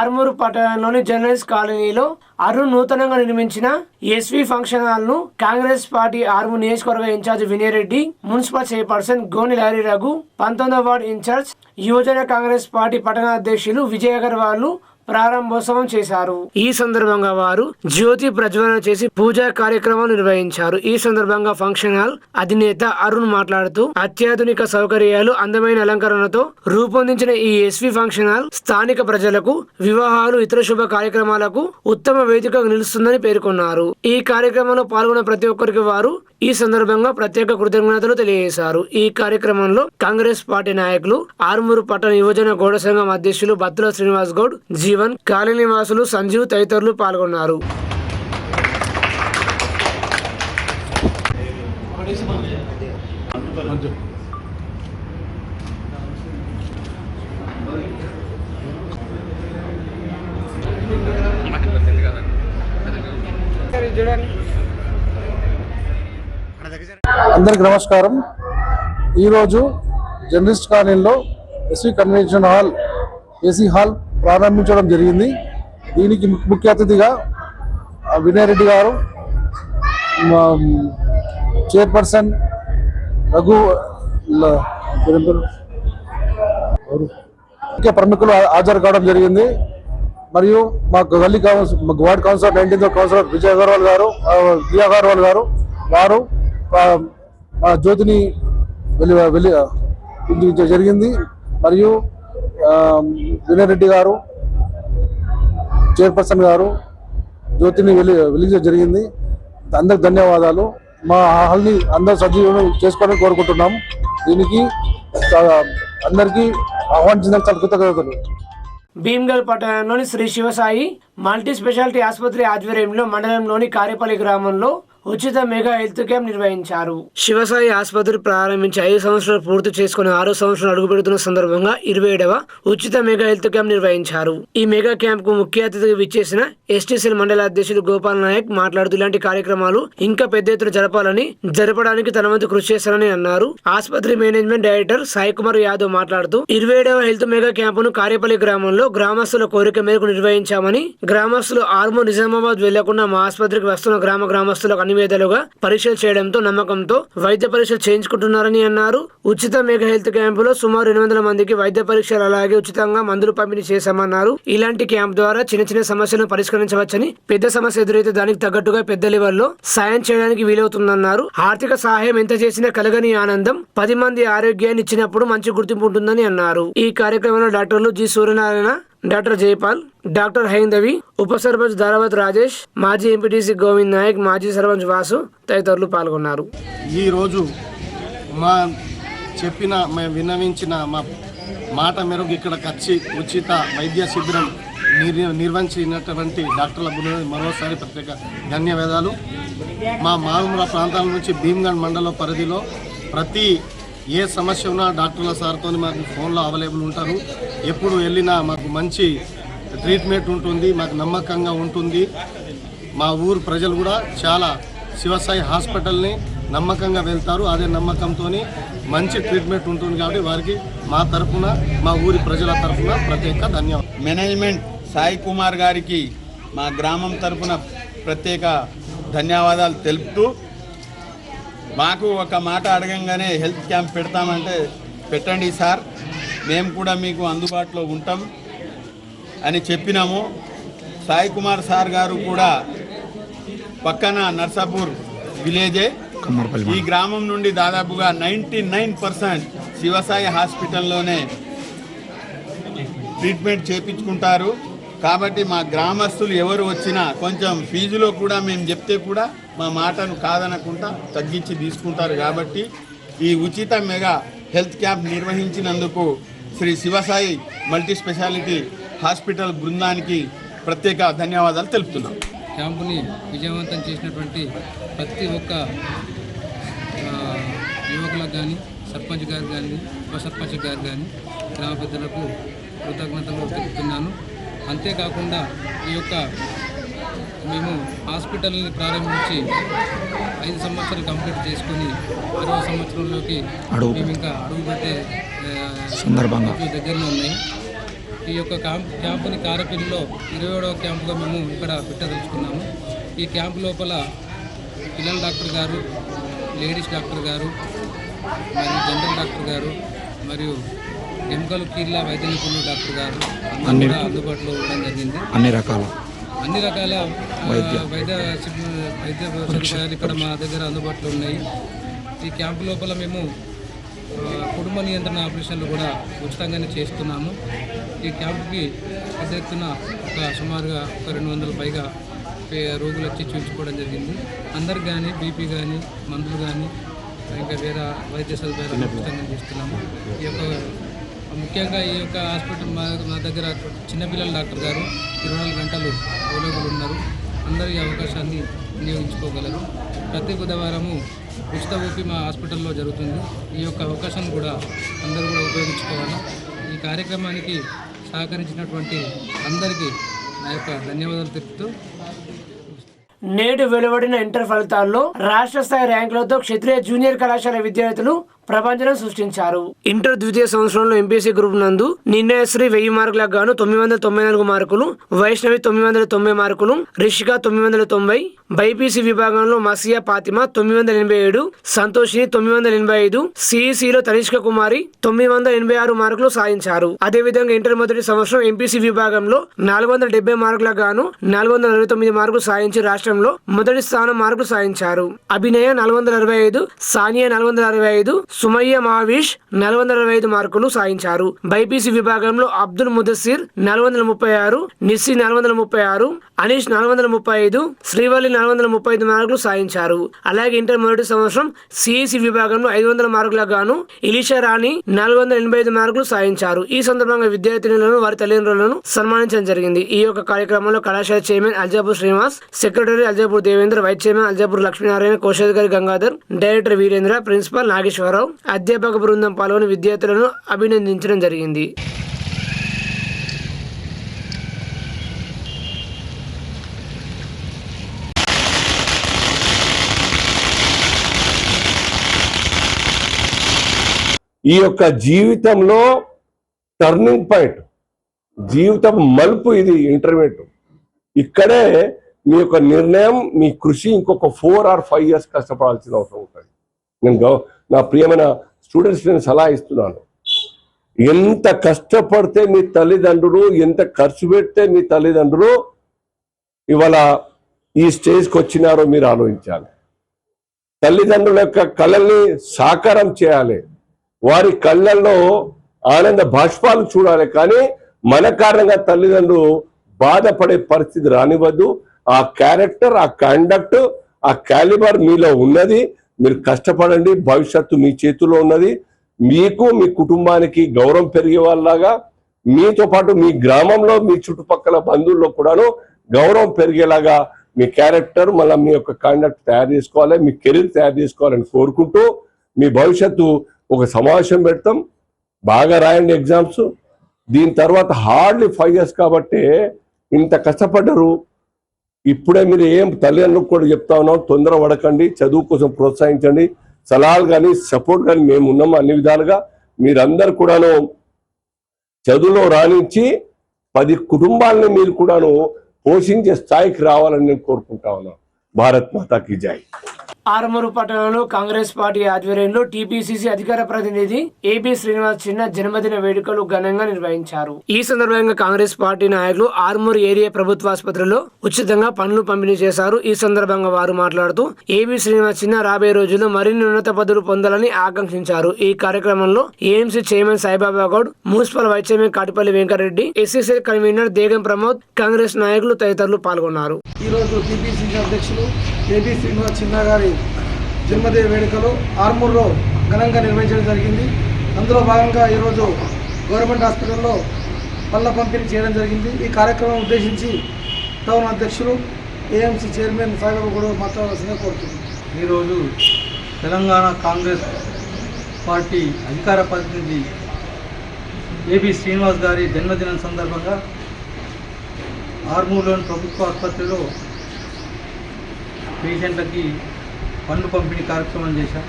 ఆర్మూరు పట్టణంలోని జర్నలిస్ట్ కాలనీలో అరుణ్ నూతనంగా నిర్మించిన ఎస్వి ఫంక్షన్ హాల్ ను కాంగ్రెస్ పార్టీ ఆర్మూరు నియోజకవర్గ incharge Vinay Reddy, municipal chairperson Goni Lari Raghu, 19వ వార్డు ఇన్ఛార్జ్ యువజన కాంగ్రెస్ పార్టీ పట్టణ అధ్యక్షులు విజయ్ అగర్వాల్ ప్రారంభోత్సవం చేశారు. ఈ సందర్భంగా వారు జ్యోతి ప్రజ్వలన చేసి పూజా కార్యక్రమం నిర్వహించారు. ఈ సందర్భంగా ఫంక్షన్ హాల్ అధినేత అరుణ్ మాట్లాడుతూ అత్యాధునిక సౌకర్యాలు, అందమైన అలంకరణతో రూపొందించిన ఈ ఎస్వి ఫంక్షన్ హాల్ స్థానిక ప్రజలకు వివాహాలు, ఇతర శుభ కార్యక్రమాలకు ఉత్తమ వేదికగా నిలుస్తుందని పేర్కొన్నారు. ఈ కార్యక్రమంలో పాల్గొన్న ప్రతి ఒక్కరికి వారు ఈ సందర్భంగా ప్రత్యేక కృతజ్ఞతలు తెలియజేశారు. ఈ కార్యక్రమంలో కాంగ్రెస్ పార్టీ నాయకులు, ఆర్మూరు పట్టణ యువజన గౌడ సంఘం అధ్యక్షులు బత్తుల శ్రీనివాస్ గౌడ్, జీవన్, కాలనీ వాసులు సంజీవ్ తదితరులు పాల్గొన్నారు. అందరికి నమస్కారం. ఈరోజు జర్నలిస్ట్ కాలనీలో SV convention hall, AC hall ప్రారంభించడం జరిగింది. దీనికి ముఖ్య అతిథిగా వినయ్ రెడ్డి గారు, చైర్పర్సన్ రఘు, ముఖ్య ప్రముఖులు హాజరు కావడం జరిగింది. మరియు మా గల్లీ వార్డ్ కౌన్సిలర్ 19వ కౌన్సిలర్ విజయ్ అగర్వాల్ గారు, దియా అగర్వాల్ గారు, వారు మా జ్యోతిని వెలిగించడం జరిగింది. మరియు వినయ్ రెడ్డి గారు, చైర్పర్సన్ గారు జ్యోతిని వెలిగించడం జరిగింది. అందరికి ధన్యవాదాలు. మా హాల్ని అందరూ సజీవం చేసుకోవాలని కోరుకుంటున్నాం. దీనికి అందరికీ ఆహ్వానించినందుకు కృతజ్ఞతలు. భీమ్గల్ పట్టణంలోని శ్రీ శివసాయి మల్టీ స్పెషాలిటీ ఆసుపత్రి ఆధ్వర్యంలో మండలంలోని కారేపల్లి గ్రామంలో ఉచిత మెగా హెల్త్ క్యాంప్ నిర్వహించారు. శివసాయి ఆసుపత్రి ప్రారంభించి 5 సంవత్సరాలు పూర్తి చేసుకుని 6వ సంవత్సరం అడుగుపెడుతున్న సందర్భంగా 27వ ఉచిత మెగా హెల్త్ క్యాంప్ నిర్వహించారు. ఈ మెగా క్యాంప్ కు ముఖ్య అతిథిగా విచ్చేసిన ఎస్టీసీఎల్ మండల అధ్యక్షులు గోపాల్ నాయక్ మాట్లాడుతూ ఇలాంటి కార్యక్రమాలు ఇంకా పెద్ద ఎత్తున జరపడానికి తన వంతు కృషి చేస్తారని అన్నారు. ఆసుపత్రి మేనేజ్మెంట్ డైరెక్టర్ సాయి కుమార్ యాదవ్ మాట్లాడుతూ 27వ హెల్త్ మెగా క్యాంపును కారేపల్లి గ్రామంలో గ్రామస్తుల కోరిక మేరకు నిర్వహించామని, గ్రామస్తులు ఆర్మూర్, నిజామాబాద్ వెళ్లకుండా మా ఆసుపత్రికి వస్తున్న గ్రామస్తులకు వేదలుగా పరీక్షలు చేయడంతో నమ్మకంతో వైద్య పరీక్షలు చేయించుకుంటున్నారని అన్నారు. ఉచిత మెగా హెల్త్ క్యాంపులో సుమారు 800 మందికి వైద్య పరీక్షలు, అలాగే ఉచితంగా మందులు పంపిణీ చేశామన్నారు. ఇలాంటి క్యాంప్ ద్వారా చిన్న సమస్యలను పరిష్కరించవచ్చని, పెద్ద సమస్య ఎదురైతే దానికి తగ్గట్టుగా పెద్ద లెవెల్లో సాయం చేయడానికి వీలవుతుందన్నారు. ఆర్థిక సహాయం ఎంత చేసినా కలగని ఆనందం 10 మంది ఆరోగ్యాన్ని ఇచ్చినప్పుడు మంచి గుర్తింపు ఉంటుందని అన్నారు. ఈ కార్యక్రమంలో డాక్టర్లు G Suryanarayana, doctor Jaipal, doctor Haindavi, ఉప సర్పంచ్ దారావత్ రాజేష్, మాజీ ఎంపీటీసీ గోవింద్ నాయక్, మాజీ సర్పంచ్ వాసు తదితరులు పాల్గొన్నారు. ఈరోజు మేము విన్నవించిన మా మాట మేరకు ఇక్కడికి వచ్చి ఉచిత వైద్య శిబిరం నిర్వహించినటువంటి డాక్టర్ల మరోసారి ప్రత్యేక ధన్యవాదాలు. మా మారుమూల ప్రాంతాల నుంచి భీమ్గల్ మండల పరిధిలో ప్రతి ఏ సమస్య ఉన్నా డాక్టర్ల సార్తో మాకు ఫోన్లో అవైలబుల్ ఉంటారు. ఎప్పుడు వెళ్ళినా మాకు మంచి ట్రీట్మెంట్ ఉంటుంది, మాకు నమ్మకంగా ఉంటుంది. మా ఊరు ప్రజలు కూడా చాలా శివసాయి హాస్పిటల్ని నమ్మకంగా వెళ్తారు. అదే నమ్మకంతో మంచి ట్రీట్మెంట్ ఉంటుంది. కాబట్టి వారికి మా తరఫున, మా ఊరి ప్రజల తరఫున ప్రత్యేక ధన్యవాదాలు. మేనేజ్మెంట్ సాయి కుమార్ గారికి మా గ్రామం తరఫున ప్రత్యేక ధన్యవాదాలు తెలుపుతూ, మాకు ఒక మాట అడగంగానే హెల్త్ క్యాంప్ పెడతామంటే పెట్టండి సార్, మేము కూడా మీకు అందుబాటులో ఉంటాం అని చెప్పినాము. సాయి కుమార్ సార్ గారు కూడా పక్కన నర్సాపూర్ విలేజే. ఈ గ్రామం నుండి దాదాపుగా 99% శివసాయి హాస్పిటల్లోనే ట్రీట్మెంట్ చేయించుకుంటారు. కాబట్టి మా గ్రామస్తులు ఎవరు వచ్చినా కొంచెం ఫీజులో కూడా మేము చెప్తే కూడా మా మాటను కాదనకుండా తగ్గించి తీసుకుంటారు. కాబట్టి ఈ ఉచిత మెగా హెల్త్ క్యాంప్ నిర్వహించినందుకు Shri Shivasai multi speciality hospital బృందానికి ప్రత్యేక ధన్యవాదాలు తెలుపుతున్నాం. క్యాంపుని విజయవంతం చేసినటువంటి ప్రతి ఒక్క యువకులకు కానీ, సర్పంచ్ గారు కానీ, ఉప సర్పంచ్ గారు కానీ, గ్రామ పెద్దలకు కృతజ్ఞతలు తెలుపుతున్నాను. అంతేకాకుండా మేము హాస్పిటల్ని ప్రారంభించి 5 సంవత్సరాలు కంప్లీట్ చేసుకొని 6వ సంవత్సరంలోకి మేము ఇంకా అడుగు పెట్టే సందర్భంగా దగ్గరలో ఉన్నాయి. ఈ యొక్క క్యాంపుని కారపల్లిలో 27వ క్యాంపుగా మేము ఇక్కడ పెట్టదలుచుకున్నాము. ఈ క్యాంపు లోపల పిల్లల డాక్టర్ గారు, లేడీస్ డాక్టర్ గారు, మరియు జనరల్ డాక్టర్ గారు, మరియు ఎముకలు కీళ్ళ వైద్య నిపుణులు డాక్టర్ గారు అందరూ కూడా అందుబాటులో ఉండడం జరిగింది. అన్ని రకాల వైద్య సదుపాయాలు ఇక్కడ మా దగ్గర అందుబాటులో ఉన్నాయి. ఈ క్యాంపు లోపల మేము కుటుంబ నియంత్రణ ఆపరేషన్లు కూడా ఉచితంగానే చేస్తున్నాము. ఈ క్యాంపుకి పెద్ద ఎత్తున సుమారుగా 200 పైగా రోగులు వచ్చి చూపించుకోవడం జరిగింది. అందరికి కానీ బీపీ కానీ మందులు కానీ ఇంకా వేరే వైద్య సదుపాయాలు ఉచితంగా చేస్తున్నాము. ముఖ్యంగా ఈ యొక్క హాస్పిటల్ మా దగ్గర చిన్నపిల్లల డాక్టర్ గారు 24 గంటలు అవైలబుల్ ఉన్నారు. అందరూ ఈ అవకాశాన్ని వినియోగించుకోగలరు. ప్రతి బుధవారము ఉచిత ఓపీ మా హాస్పిటల్లో జరుగుతుంది. ఈ యొక్క అవకాశాన్ని కూడా అందరూ కూడా ఉపయోగించుకోవాలి. ఈ కార్యక్రమానికి సహకరించినటువంటి అందరికీ నా యొక్క ధన్యవాదాలు తెలుపుతూ నేడు వెలువడిన ఇంటర్ ఫలితాల్లో రాష్ట్ర స్థాయి ర్యాంకులతో క్షత్రియ జూనియర్ కళాశాల విద్యార్థులు ప్రపంచం సృష్టించారు. ఇంటర్ ద్వితీయ సంవత్సరంలో ఎంపీసీ గ్రూప్ నందు నిర్ణయశ్రీ 1000 మార్కులకు గాను 994 మార్కులు, వైష్ణవి 990 మార్కులు, రిషిక 990, బైపీసీ విభాగంలో మసియా ఫాతిమా 987, సంతోషిని 985, సిఈసిలో తనిష్క కుమారి 986 మార్కులు సాధించారు. అదేవిధంగా ఇంటర్ మొదటి సంవత్సరం ఎంపీసీ విభాగంలో 470 మార్కులకు గాను 429 మార్కులు సాధించి రాష్ట్రంలో మొదటి స్థానం మార్కులు సాధించారు. అభినయ 465, సానియా 465, సుమయ్య మావిష్ 465 మార్కులు సాధించారు. బైపీసీ విభాగంలో అబ్దుల్ ముదస్సిర్ 436, నిస్సి 436, అనీష్ 435, శ్రీవల్లి 435 మార్కులు సాధించారు. అలాగే ఇంటర్ మొదటి సంవత్సరం సిఈసి విభాగంలో 500 మార్కులకు గాను ఇలిషా రాణి 485 మార్కులు సాధించారు. ఈ సందర్భంగా విద్యార్థినులను వారి తల్లిదండ్రులను సన్మానించడం జరిగింది. ఈ యొక్క కార్యక్రమంలో కళాశాల chairman Aljapur Srinivas, secretary Aljapur Devendra, vice chairman Aljapur Lakshminarayana, కోశాధికారి గంగాధర్, డైరెక్టర్ వీరేంద్ర, ప్రిన్సిపల్ నాగేశ్వరరావు, అధ్యాపక బృందం పాల్గొని విద్యార్థులను అభినందించడం జరిగింది. ఈ యొక్క జీవితంలో టర్నింగ్ పాయింట్, జీవితం మలుపు ఇది ఇంటర్మీడియట్. ఇక్కడే మీ యొక్క నిర్ణయం, మీ కృషి ఇంకొక 4 or 5 years కష్టపడాల్సిన అవసరం ఉంటుంది. నేను నా ప్రియమైన స్టూడెంట్స్ నేను సలహా ఇస్తున్నాను. ఎంత కష్టపడితే మీ తల్లిదండ్రులు, ఎంత ఖర్చు పెడితే మీ తల్లిదండ్రులు ఇవాళ ఈ స్టేజ్కి వచ్చినారో మీరు ఆలోచించాలి. తల్లిదండ్రుల యొక్క కళల్ని సాకారం చేయాలి, వారి కళ్ళల్లో ఆనంద బాష్పాలు చూడాలి. కానీ మన కారణంగా తల్లిదండ్రులు బాధపడే పరిస్థితి రానివ్వద్దు. ఆ క్యారెక్టర్, ఆ కండక్ట్, ఆ క్యాలిబర్ మీలో ఉన్నది. మీరు కష్టపడండి, భవిష్యత్తు మీ చేతుల్లో ఉన్నది. మీకు, మీ కుటుంబానికి గౌరవం పెరిగే వాళ్ళలాగా, మీతో పాటు మీ గ్రామంలో, మీ చుట్టుపక్కల బంధువుల్లో కూడాను గౌరవం పెరిగేలాగా మీ క్యారెక్టర్, మళ్ళీ మీ యొక్క కండక్ట్ తయారు చేసుకోవాలి, మీ కెరీర్ తయారు చేసుకోవాలని కోరుకుంటూ, మీ భవిష్యత్తు ఒక సమావేశం పెడతాం. బాగా రాయండి ఎగ్జామ్స్. దీని తర్వాత హార్డ్లీ 5 years కాబట్టి ఇంత కష్టపడ్డరు. ఇప్పుడే మీరు ఏం తల్లిదండ్రులకు కూడా చెప్తా ఉన్నాం, తొందర పడకండి, చదువు కోసం ప్రోత్సహించండి. సలహాలు కానీ సపోర్ట్ కానీ మేము ఉన్నాము అన్ని విధాలుగా. మీరందరూ కూడాను చదువులో రాణించి 10 కుటుంబాలని మీరు కూడాను పోషించే స్థాయికి రావాలని నేను కోరుకుంటా ఉన్నాను. భారత్ మాతాకి జై. ఆర్మూరు పట్టణంలో కాంగ్రెస్ పార్టీ ఆధ్వర్యంలో టీపీసీసీ అధికార ప్రతినిధి ఏబి శ్రీనివాస్ చిన్న జన్మదిన వేడుకలు ఘనంగా నిర్వహించారు. ఈ సందర్భంగా కాంగ్రెస్ పార్టీ నాయకులు ఆర్మూరు ఏరియా ప్రభుత్వ ఆసుపత్రిలో ఉచితంగా పండ్లు పంపిణీ చేశారు. ఈ సందర్భంగా వారు మాట్లాడుతూ ఏబి శ్రీనివాస్ చిన్న రాబోయే రోజుల్లో మరిన్ని ఉన్నత పదవులు పొందాలని ఆకాంక్షించారు. ఈ కార్యక్రమంలో AMC chairman Saibaba Goud, municipal vice chairman Katipalli Venkatareddy, SCC convener Degam Pramod, Congress నాయకులు తదితరులు పాల్గొన్నారు. ఈరోజు టీపీసీసీ అధ్యక్షులు ఏబి శ్రీనివాస్ చిన్న గారి జన్మదిన వేడుకలు ఆర్మూర్లో ఘనంగా నిర్వహించడం జరిగింది. అందులో భాగంగా ఈరోజు గవర్నమెంట్ హాస్పిటల్లో పళ్ళ పంపిణీ చేయడం జరిగింది. ఈ కార్యక్రమం ఉద్దేశించి టౌన్ అధ్యక్షులు ఏఎంసీ చైర్మన్ సాయిబాబా కూడా మాట్లాడాల్సిందిగా కోరుతుంది. ఈరోజు తెలంగాణ కాంగ్రెస్ పార్టీ అధికార ప్రతినిధి ఏబి శ్రీనివాస్ గారి జన్మదినం సందర్భంగా ఆర్మూర్లోని ప్రభుత్వ ఆసుపత్రిలో పేషెంట్లకి పండ్లు పంపిణీ కార్యక్రమం చేశాం.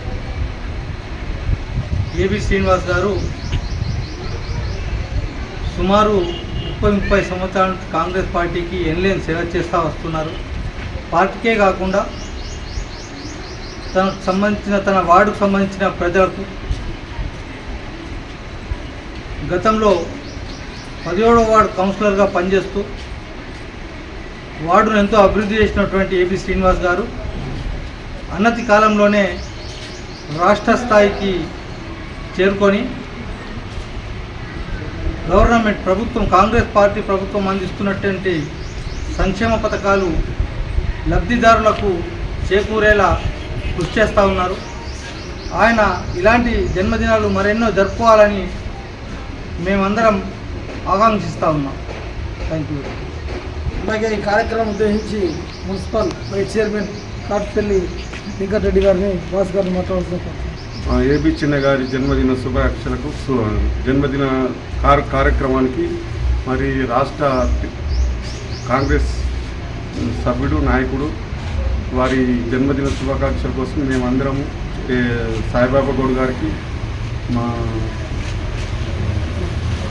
ఏబి శ్రీనివాస్ గారు సుమారు 30 సంవత్సరాల నుంచి కాంగ్రెస్ పార్టీకి ఎన్లేని సేవ చేస్తూ వస్తున్నారు. పార్టీకే కాకుండా తనకు సంబంధించిన తన వార్డుకు సంబంధించిన ప్రజలకు గతంలో 17వ వార్డు కౌన్సిలర్గా పనిచేస్తూ వార్డును ఎంతో అభివృద్ధి చేసినటువంటి ఏపీ శ్రీనివాస్ గారు అన్నతి కాలంలోనే రాష్ట్ర స్థాయికి చేరుకొని గవర్నమెంట్ ప్రభుత్వం కాంగ్రెస్ పార్టీ ప్రభుత్వం అందిస్తున్నటువంటి సంక్షేమ పథకాలు లబ్ధిదారులకు చేకూరేలా కృషి చేస్తూ ఉన్నారు. ఆయన ఇలాంటి జన్మదినాలు మరెన్నో జరుపుకోవాలని మేమందరం ఆకాంక్షిస్తూ ఉన్నాం. Thank you. అలాగే ఈ కార్యక్రమం ఉద్దేశించి municipal vice chairman Katipalli Venkatareddy గారిని బాస్ గారిని మాట్లాడుతున్నారు. ఏబీ చిన్న గారి జన్మదిన శుభాకాంక్షలకు జన్మదిన కార్యక్రమానికి మరి రాష్ట్ర కాంగ్రెస్ సభ్యుడు నాయకుడు వారి జన్మదిన శుభాకాంక్షల కోసం మేమందరము సాయిబాబా గౌడ్ గారికి, మా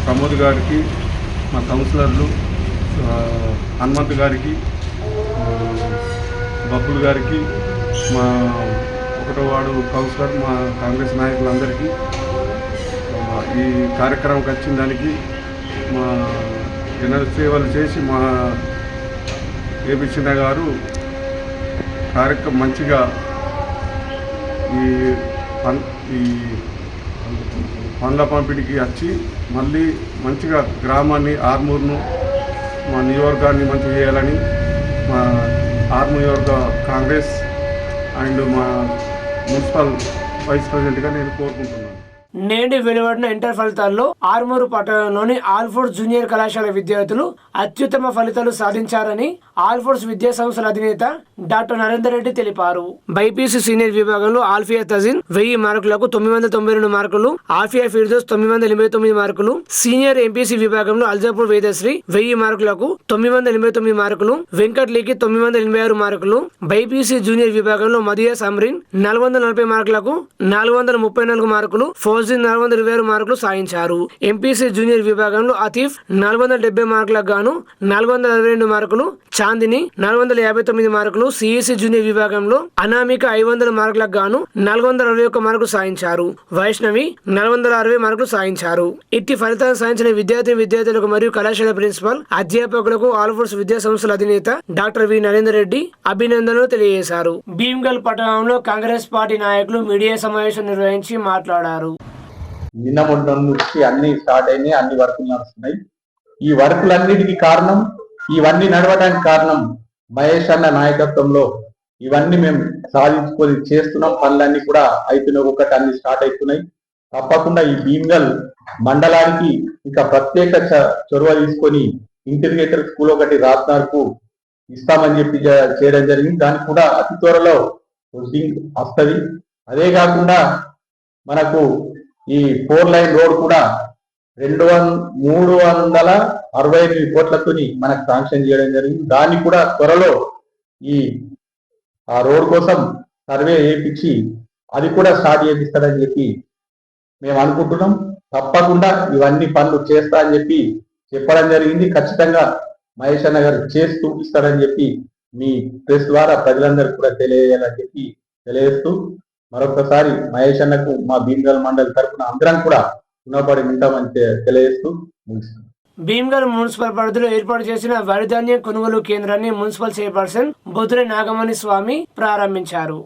ప్రమోద్ గారికి, మా కౌన్సిలర్లు హనుమంత్ గారికి, బబ్బుల్ గారికి, మా 1వ వార్డు కౌన్సిలర్, మా కాంగ్రెస్ నాయకులందరికీ ఈ కార్యక్రమంకి వచ్చిన దానికి మా సేవలు చేసి మా ఏపీ చిన్న గారు కార్యక్రమం మంచిగా ఈ పండ్ల పంపిణీకి వచ్చి మళ్ళీ మంచిగా గ్రామాన్ని ఆర్మూర్ను మా నియోజకవర్గాన్ని మంచిగా చేయాలని మా ఆర్మూర్ నియోజకవర్గ కాంగ్రెస్ అండ్ మా మున్సిపల్ వైస్ ప్రెసిడెంట్గా నేను కోరుకుంటున్నాను. నేడు వెలువడిన ఇంటర్ ఫలితాల్లో ఆర్మూరు పట్టణంలోని ఆల్ఫోర్స్ జూనియర్ కళాశాల విద్యార్థులు అత్యుత్తమ ఫలితాలు సాధించారని ఆల్ఫోర్స్ విద్యా సంస్థల అధినేత డాక్టర్ నరేందర్ రెడ్డి తెలిపారు. బైపీసీ సీనియర్ విభాగంలో ఆల్ఫియా తజిన్ 1000 మార్కులకు 992 మార్కులు, ఆఫియా ఫిర్దోస్ 989 మార్కులు, సీనియర్ ఎంపీసీ విభాగంలో అల్జాపూర్ వేదశ్రీ 1000 మార్కులకు 989 మార్కులు, వెంకట్ లీకి 986 మార్కులు, బైపీసీ జూనియర్ విభాగంలో మదియా సమ్రీన్ 440 మార్కులకు 434 మార్కులు, 426 మార్కులు సాధించారు. ఎంపీసీ జూనియర్ విభాగంలో అతీఫ్ 470 మార్కులకు గాను 462 మార్కులు, చాందిని 459 మార్కులు, సిఈసీ జూనియర్ విభాగంలో అనామిక 500 మార్కులకు గాను 461 మార్కులు సాధించారు. వైష్ణవి 460 మార్కులు సాధించారు. ఇట్టి ఫలితాలను సాధించిన విద్యార్థులకు మరియు కళాశాల ప్రిన్సిపల్, అధ్యాపకులకు ఆల్ఫోర్స్ విద్యా సంస్థల అధినేత డాక్టర్ వి నరేందర్ రెడ్డి అభినందనలు తెలియజేశారు. భీమ్గల్ పట్టణంలో కాంగ్రెస్ పార్టీ నాయకులు మీడియా సమావేశం నిర్వహించి మాట్లాడారు. నిన్న మొన్న నుంచి అన్ని స్టార్ట్ అయినాయి, అన్ని వర్కులు నడుస్తున్నాయి. ఈ వర్కులన్నిటికీ కారణం, ఇవన్నీ నడవడానికి కారణం మహేష్ అన్న నాయకత్వంలో ఇవన్నీ మేము సాధించుకొని చేస్తున్నాం. పనులన్నీ కూడా అవుతున్నాయి, ఒకటి అన్ని స్టార్ట్ అవుతున్నాయి. తప్పకుండా ఈ భీమ్గల్ మండలానికి ఇంకా ప్రత్యేక చొరవ తీసుకొని ఇంటిగ్రేటెడ్ స్కూల్ ఒకటి రాత్నార్కు ఇస్తామని చెప్పి చేయడం జరిగింది. దానికి కూడా అతి త్వరలో వస్తుంది. అదే కాకుండా మనకు ఈ 4 లైన్ రోడ్ కూడా 368 కోట్లతో మనకు శాంక్షన్ చేయడం జరిగింది. దాన్ని కూడా త్వరలో ఆ రోడ్ కోసం సర్వే చేయించి అది కూడా స్టార్ట్ చేపిస్తాడని చెప్పి మేము అనుకుంటున్నాం. తప్పకుండా ఇవన్నీ పనులు చేస్తా అని చెప్పి చెప్పడం జరిగింది. ఖచ్చితంగా మహేష్ అన్న గారు చేసి చూపిస్తాడని చెప్పి మీ ప్రెస్ ద్వారా ప్రజలందరికీ కూడా తెలియజేయాలని చెప్పి తెలియజేస్తూ మరొకసారి మహేష్ అన్నకు మా భీమ్గల్ మండలి తరఫున అందరం కూడా రుణపడి ఉంటామని తెలియజేస్తూ ముగిస్తున్నాం. భీమ్గల్ మున్సిపల్ పరిధిలో ఏర్పాటు చేసిన వరి ధాన్యం కొనుగోలు కేంద్రాన్ని మున్సిపల్ చైర్పర్సన్ బొద్దురి నాగమణి స్వామి ప్రారంభించారు.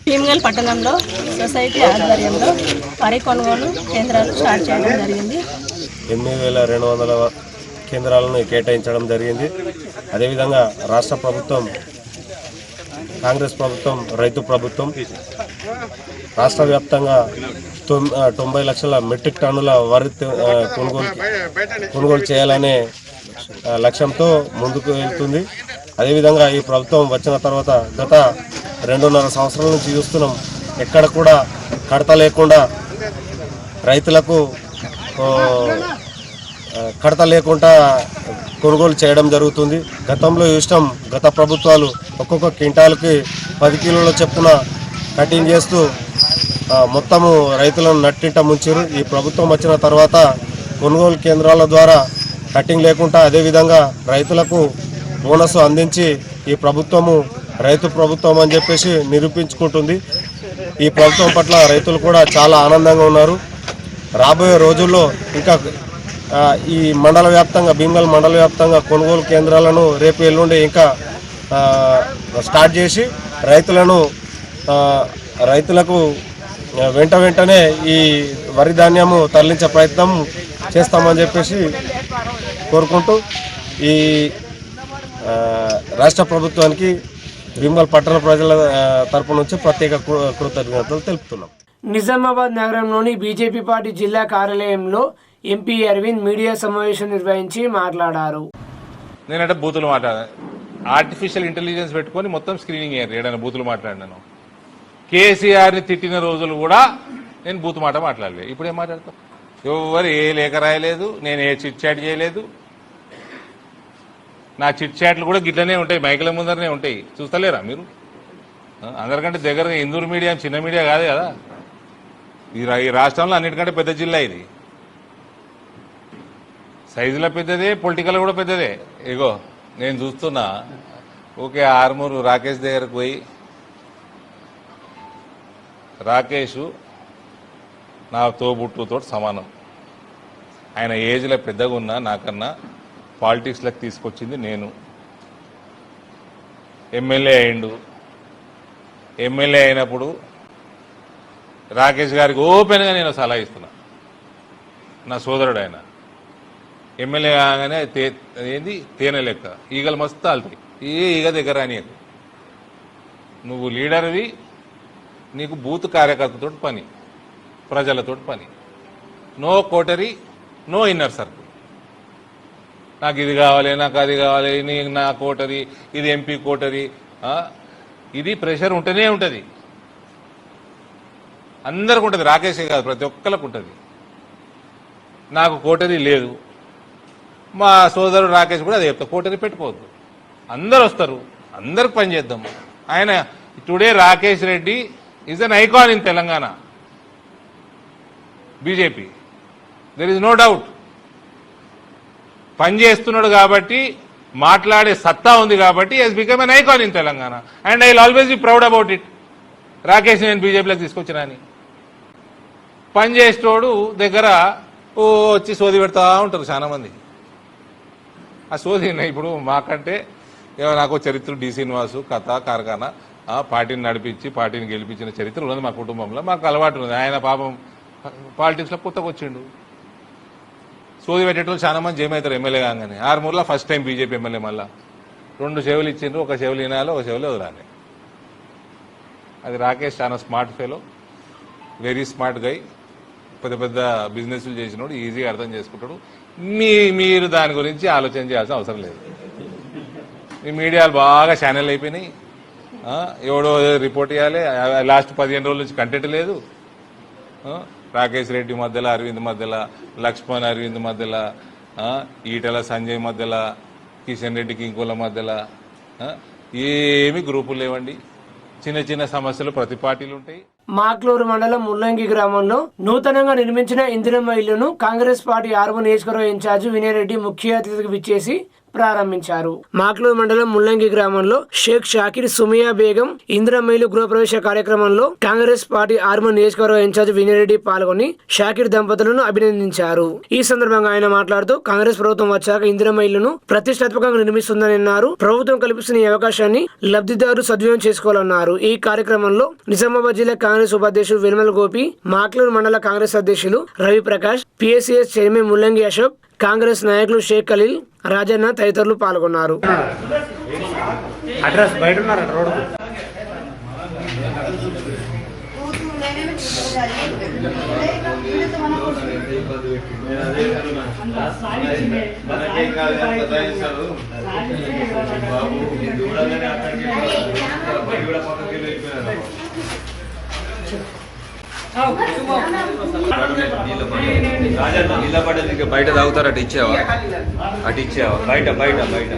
భీమ్గల్ పట్టణంలో సొసైటీ ఆధ్వర్యంలో వరి కొనుగోలు కేంద్రాలు స్టార్ట్ చేయడం జరిగింది. 8200 కేంద్రాలను కేటాయించడం జరిగింది. అదేవిధంగా రాష్ట్ర ప్రభుత్వం, కాంగ్రెస్ ప్రభుత్వం, రైతు ప్రభుత్వం రాష్ట్ర వ్యాప్తంగా 90 లక్షల మెట్రిక్ టన్నుల వరి కొనుగోలు చేయాలనే లక్ష్యంతో ముందుకు వెళ్తుంది. అదేవిధంగా ఈ ప్రభుత్వం వచ్చిన తర్వాత గత 2.5 సంవత్సరాల నుంచి చూస్తున్నాం, ఎక్కడ కూడా కడత లేకుండా రైతులకు కడత లేకుండా కొనుగోలు చేయడం జరుగుతుంది. గతంలో చూసినాం, గత ప్రభుత్వాలు ఒక్కొక్క క్వింటాల్కి 10 కిలోల చొప్పున కటింగ్ చేస్తూ మొత్తము రైతులను నట్టింట ముంచారు. ఈ ప్రభుత్వం వచ్చిన తర్వాత కొనుగోలు కేంద్రాల ద్వారా కటింగ్ లేకుండా అదేవిధంగా రైతులకు బోనస్ అందించి ఈ ప్రభుత్వము రైతు ప్రభుత్వం అని చెప్పేసి నిరూపించుకుంటుంది. ఈ ప్రభుత్వం పట్ల రైతులు కూడా చాలా ఆనందంగా ఉన్నారు. రాబోయే రోజుల్లో ఇంకా ఈ మండల వ్యాప్తంగా భీమగల్ మండల వ్యాప్తంగా కొనుగోలు కేంద్రాలను రేపు ఎల్లుండి ఇంకా స్టార్ట్ చేసి రైతులకు వెంటనే ఈ వరి ధాన్యము తరలించే ప్రయత్నం చేస్తామని చెప్పేసి కోరుకుంటూ ఈ రాష్ట్ర ప్రభుత్వానికి భీమగల్ పట్టణ ప్రజల తరపు నుంచి ప్రత్యేక కృతజ్ఞతలు తెలుపుతున్నాం. నిజామాబాద్ నగరంలోని బీజేపీ పార్టీ జిల్లా కార్యాలయంలో ఎంపీ అరవింద్ మీడియా సమావేశం నిర్వహించి మాట్లాడారు. నేనంటే బూతులు మాట్లాడాను, ఆర్టిఫిషియల్ ఇంటెలిజెన్స్ పెట్టుకొని మొత్తం స్క్రీనింగ్ అయ్యారు. ఏడైనా బూతులు మాట్లాడినాను. కేసీఆర్ని తిట్టిన రోజులు కూడా నేను బూతు మాట మాట్లాడలేదు. ఇప్పుడు ఏం మాట్లాడతాం? ఎవరు ఏ లేఖ రాయలేదు, నేను ఏ చిట్ చాట్ చేయలేదు. నా చిట్ చాట్లు కూడా గిట్లనే ఉంటాయి, మైకుల ముందరనే ఉంటాయి. చూస్తలేరా మీరు? అందరికంటే దగ్గరగా ఇందూరు మీడియా చిన్న మీడియా కాదు కదా. ఈ రాష్ట్రంలో అన్నిటికంటే పెద్ద జిల్లా ఇది. సైజులో పెద్దదే, పొలిటికల్ కూడా పెద్దదే. ఇగో నేను చూస్తున్నా, ఓకే ఆర్మూరు రాకేష్ దగ్గరకు పోయి, రాకేష్ నా తోబుట్టుతో సమానం. ఆయన ఏజ్లో పెద్దగా ఉన్నా నాకన్నా పాలిటిక్స్లకు తీసుకొచ్చింది నేను. ఎమ్మెల్యే అయిండు. ఎమ్మెల్యే అయినప్పుడు రాకేష్ గారికి ఓపెన్గా నేను సలహా ఇస్తున్నా. నా సోదరుడు ఆయన ఎమ్మెల్యే కాగానే ఏంది తేనె లెక్క ఈగలు మస్తు ఆలుతాయి. ఏ ఈగ దగ్గర నీకు నువ్వు లీడర్వి, నీకు బూత్ కార్యకర్తతో పని, ప్రజలతో పని. No coterie, no inner circle. నాకు ఇది కావాలి, నాకు అది కావాలి, నా కోటరీ, ఇది ఎంపీ కోటరీ. ఇది ప్రెషర్ ఉంటేనే ఉంటుంది, అందరికి ఉంటుంది. రాకేషే కాదు, ప్రతి ఒక్కరికి ఉంటుంది. నాకు కోటరీ లేదు. మా సోదరుడు రాకేష్ కూడా అదే చెప్తా, కోటరీ పెట్టుకోవద్దు. అందరు వస్తారు, అందరికి పని చేద్దాం. ఆయన today Rakesh Reddy is an icon in Telangana BJP. There is no doubt. పని చేస్తున్నాడు కాబట్టి, మాట్లాడే సత్తా ఉంది కాబట్టి he's become an icon in Telangana. And I will always be proud about it. Rakesh నేను బీజేపీలోకి తీసుకొచ్చినాని. పని చేసేటోడు దగ్గర వచ్చి సోది పెడతా ఉంటారు చాలా మంది. ఆ సోది ఇప్పుడు మాకంటే నాకు చరిత్ర డి శ్రీనివాసు కథ కార్ఖానా పార్టీని నడిపించి పార్టీని గెలిపించిన చరిత్ర ఉన్నది మా కుటుంబంలో. మాకు అలవాటు ఉంది. ఆయన పాపం పాలిటిక్స్లో కొత్తగా వచ్చిండు. సోది పెట్టేటోళ్ళు చాలా మంది జయమవుతారు ఎమ్మెల్యే కాగానే. ఆర్మూర్లో ఫస్ట్ టైం బీజేపీ ఎమ్మెల్యే. మళ్ళీ 2 చెవులు ఇచ్చిండ్రు, ఒక చెవులు వినాలి, ఒక చెవులు వదలాలి. అది రాకేష్ చాలా smart fellow, very smart guy. పెద్ద పెద్ద బిజినెస్లు చేసినోడు, ఈజీగా అర్థం చేసుకుంటాడు. మీరు దాని గురించి ఆలోచన చేయాల్సిన అవసరం లేదు. మీ మీడియాలు బాగా ఛానల్ అయిపోయినాయి. ఎవడో రిపోర్ట్ ఇవ్వాలి. లాస్ట్ 15 రోజుల నుంచి కంటెంట్ లేదు. రాకేష్ రెడ్డి మధ్యలో, అరవింద్ మధ్యలో, లక్ష్మణ్ అరవింద్ మధ్యలో, ఈటల సంజయ్ మధ్యలో, కిషన్ రెడ్డికి ఇంకోల మధ్యలో ఏమి గ్రూపులు లేవండి. చిన్న చిన్న సమస్యలు ప్రతి పార్టీలు ఉంటాయి. మాక్లూరు మండలం ముల్లంగి గ్రామంలో నూతనంగా నిర్మించిన ఇందిరమ్మ ఇళ్లను కాంగ్రెస్ పార్టీ ఆర్మూర్ నియోజకవర్గ ఇన్ఛార్జ్ వినయరెడ్డి ముఖ్య అతిథికి విచ్చేసి ప్రారంభించారు. మాక్లూరు మండలం ముల్లంగి గ్రామంలో షేక్ షాకిర్ సుమియా బేగం ఇందిరమ్మ గృహప్రవేశ కార్యక్రమంలో కాంగ్రెస్ పార్టీ ఆర్మూర్ నియోజకవర్గ ఇన్ఛార్జ్ వినయరెడ్డి పాల్గొని షాకిర్ దంపతులను అభినందించారు. ఈ సందర్భంగా ఆయన మాట్లాడుతూ కాంగ్రెస్ ప్రభుత్వం వచ్చాక ఇందిరమ్మ ఇళ్లను ప్రతిష్టాత్మకంగా నిర్మిస్తుందని అన్నారు. ప్రభుత్వం కల్పిస్తున్న ఈ అవకాశాన్ని లబ్ధిదారులు సద్వినియోగం చేసుకోవాలన్నారు. ఈ కార్యక్రమంలో నిజామాబాద్ జిల్లా కాంగ్రెస్ ఉపాధ్యక్షుడు వెనుమల గోపి, మాక్లూరు మండల కాంగ్రెస్ అధ్యక్షులు రవి ప్రకాష్, పిఎస్సిఎస్ చైర్మన్ ముల్లంగి అశోక్, కాంగ్రెస్ నాయకులు షేక్ ఖలీల్, రాజన్న తదితరులు పాల్గొన్నారు. అడ్రస్ బయట ఉన్నారా రోడ్డు? నీళ్ళ పడ్డది బయట తాగుతారు. అటు ఇచ్చావా బయట బయట బయట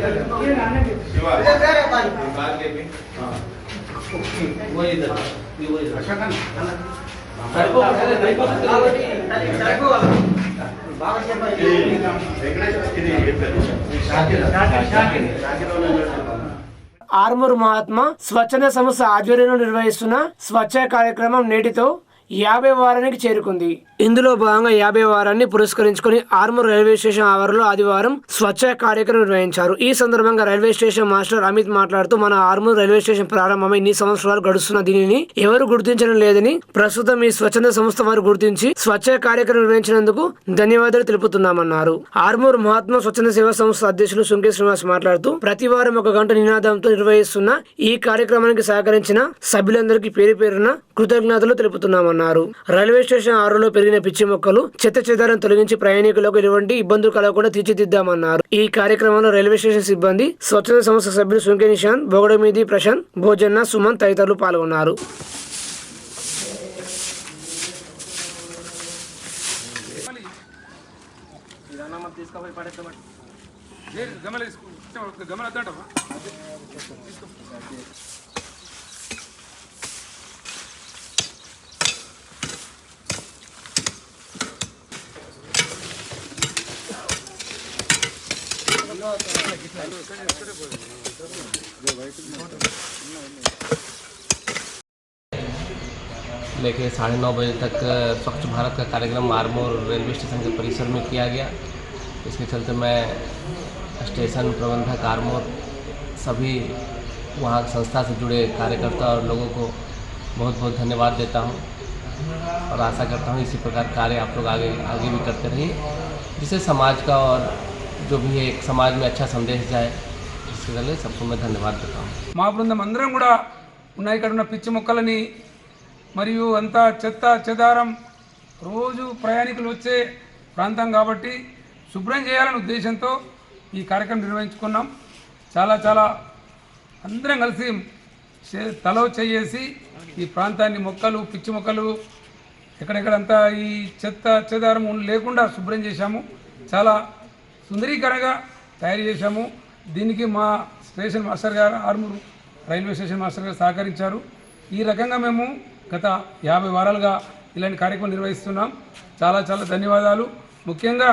ఆర్మూర్ మహాత్మా స్వచ్ఛంద సంస్థ ఆధ్వర్యంలో నిర్వహిస్తున్న స్వచ్ఛ కార్యక్రమం నేటితో 50వ వారానికి చేరుకుంది. ఇందులో భాగంగా 50వ వారాన్ని పురస్కరించుకొని ఆర్మూర్ రైల్వే స్టేషన్ ఆవరణలో ఆదివారం స్వచ్ఛ కార్యక్రమం నిర్వహించారు. ఈ సందర్భంగా రైల్వే స్టేషన్ మాస్టర్ అమిత్ మాట్లాడుతూ, మన ఆర్మూర్ రైల్వే స్టేషన్ ప్రారంభమై ఇన్ని సంవత్సరాలు గడుస్తున్న దీనిని ఎవరు గుర్తించడం లేదని, ప్రస్తుతం ఈ స్వచ్ఛంద సంస్థ వారు గుర్తించి స్వచ్ఛ కార్యక్రమం నిర్వహించినందుకు ధన్యవాదాలు తెలుపుతున్నామన్నారు. ఆర్మూర్ మహాత్మా స్వచ్ఛంద సేవా సంస్థ అధ్యక్షులు సుంకే శ్రీనివాస్ మాట్లాడుతూ, ప్రతి వారం 1 గంట నినాదంతో నిర్వహిస్తున్న ఈ కార్యక్రమానికి సహకరించిన సభ్యులందరికీ పేరు పేరున కృతజ్ఞతలు తెలుపుతున్నామన్నారు. రైల్వే స్టేషన్ ఆరులో పెరిగిన పిచ్చి మొక్కలు, చెత్త చెదారం తొలగించి ప్రయాణికులకు ఎటువంటి ఇబ్బందులు కలగకుండా తీర్చిదిద్దామన్నారు. ఈ కార్యక్రమంలో రైల్వే స్టేషన్ సిబ్బంది, స్వచ్ఛంద సంస్థ సభ్యులు సుంకే నిశాంత్, బొగడమీది ప్రశాంత్, భోజన్న, సుమన్ తదితరులు పాల్గొన్నారు. लेके 9:30 बजे तक स्वच्छ भारत का कार्यक्रम आर्मूर रेलवे स्टेशन के परिसर में किया गया। इसके चलते मैं स्टेशन प्रबंधक आर्मूर, सभी वहाँ संस्था से जुड़े कार्यकर्ता और लोगों को बहुत बहुत धन्यवाद देता हूँ और आशा करता हूँ इसी प्रकार कार्य आप लोग आगे भी करते रहिए, जिससे समाज का और जो भी है एक समाज में अच्छा संदेश जाए। इसके लिए सबको मैं धन्यवाद देता हूँ. మా బృందం అందరం కూడా ఇక్కడ ఉన్న పిచ్చి మొక్కలని మరియు అంతా చెత్త చెదారం రోజు ప్రయాణికులు వచ్చే ప్రాంతం కాబట్టి శుభ్రం చేయాలనే ఉద్దేశంతో ఈ కార్యక్రమం నిర్వహించుకున్నాం. చాలా అందరం కలిసి తలో చేసి ఈ ప్రాంతాన్ని మొక్కలు, పిచ్చి మొక్కలు ఎక్కడెక్కడంతా ఈ చెత్త చెదారం లేకుండా శుభ్రం చేశాము. చాలా సుందరీకరంగా తయారు చేశాము. దీనికి మా స్టేషన్ మాస్టర్ గారు, ఆర్మూర్ రైల్వే స్టేషన్ మాస్టర్ గారు సహకరించారు. ఈ రకంగా మేము గత 50 వారాలుగా ఇలాంటి కార్యక్రమం నిర్వహిస్తున్నాం. చాలా ధన్యవాదాలు. ముఖ్యంగా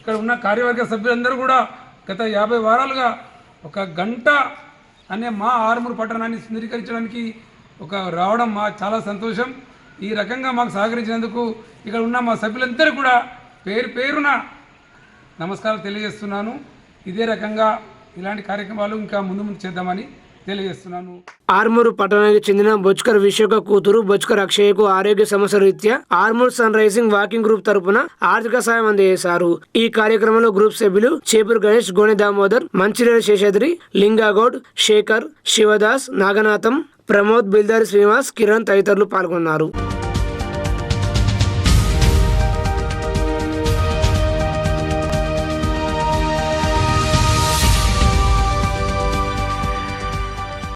ఇక్కడ ఉన్న కార్యవర్గ సభ్యులందరూ కూడా గత 50 వారాలుగా 1 గంట అనే మా ఆర్మూర్ పట్టణాన్ని సుందరీకరించడానికి రావడం మా చాలా సంతోషం. ఈ రకంగా మాకు సహకరించినందుకు ఇక్కడ ఉన్న మా సభ్యులందరూ కూడా పేరున నమస్కారాలు తెలియజేస్తున్నాను. ఇదే రకంగా ఇలాంటి కార్యక్రమాలు ఇంకా ముందు చేద్దామని తెలియజేస్తున్నాను. ఆర్మూర్ పట్టణానికి చెందిన బొచ్కర్ విశ్వక కూతురు బొచ్కర్ అక్షయ్కు ఆరోగ్య సమస్య రీత్యా Armoor sun rising walking group తరపున ఆర్థిక సాయం అందజేశారు. ఈ కార్యక్రమంలో గ్రూప్ సభ్యులు చేపూరు గణేష్, గోనె దామోదర్, మంచిరేల శేషాద్రి, లింగాగౌడ్, శేఖర్, శివదాస్, నాగనాథం, ప్రమోద్, బిల్దారి శ్రీనివాస్, కిరణ్ తదితరులు పాల్గొన్నారు.